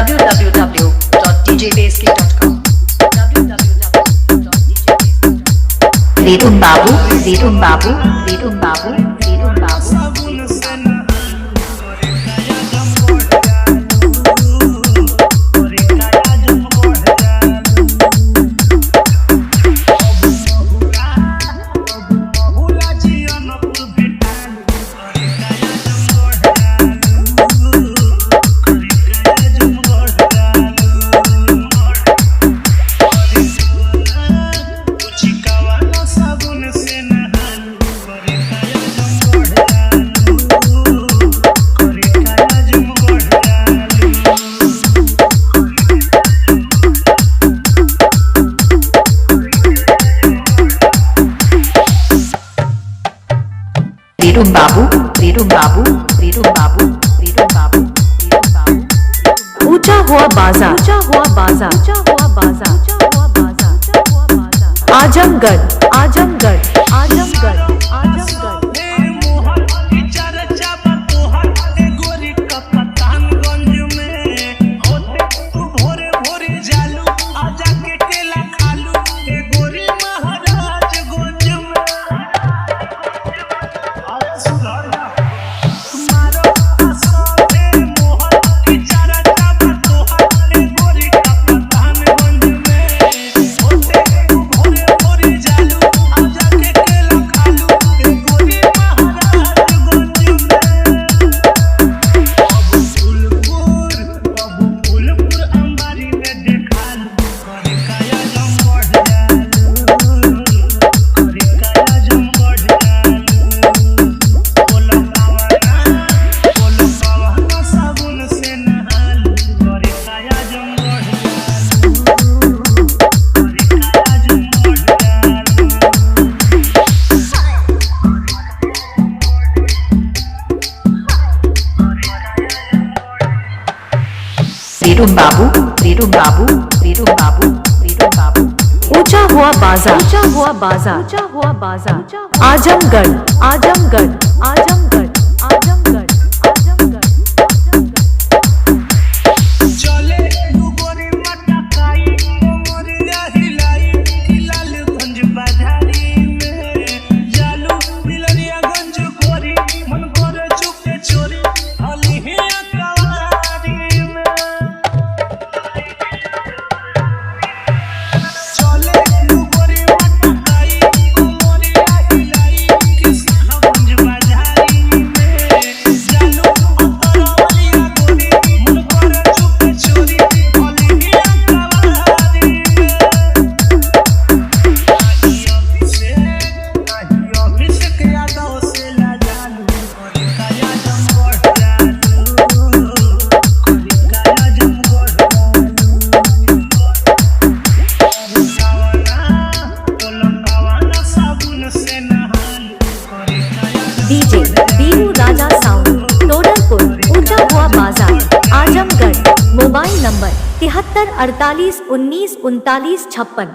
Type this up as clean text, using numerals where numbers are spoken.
www.djbaseclick.com Ridum Babu, Ridum Babu, Ridum Babu, Ridum Babu. Ridum Babu, Ridum Babu, Ridum Babu, Ridum Babu, Ridum Babu. ऊंचा हुआ बाजार, ऊंचा हुआ बाजार, ऊंचा हुआ बाजार, ऊंचा हुआ बाजार, ऊंचा हुआ बाजार। Azamgarh, Azamgarh, Azamgarh, Azamgarh. Ridum Babu, Ridum Babu, Ridum Babu, Ridum Babu. ऊंचा हुआ बाजार, ऊंचा हुआ बाजार, ऊंचा हुआ बाजार। आजमगढ़, आजमगढ़, आजमगढ़, आजमगढ़, आजमगढ़, आजमगढ़। चले गोरी मटकाई मोरिया हिलाई लालगंज बाजारी में जालू बिलरिया गंज गोरी मन करे चुपके चोरी हली ही कवारी में चले गोरी मटकाई मोरिया हिलाई किसनगंज बाजारी में जालू अतरवलिया गोरी मन करे चुपके चोरी हली ही कवारी में अभिषेक यादव से ला जालू करे काया जम बढ़ जालू करे काया जम बढ़ जालू साबुन से नहालू करे काया डीजे बीरू राजा साउंड, टोडरपुर, ऊंचा हुआ बाजार, आजमगढ़। Mobile number 73 48 19 39 56।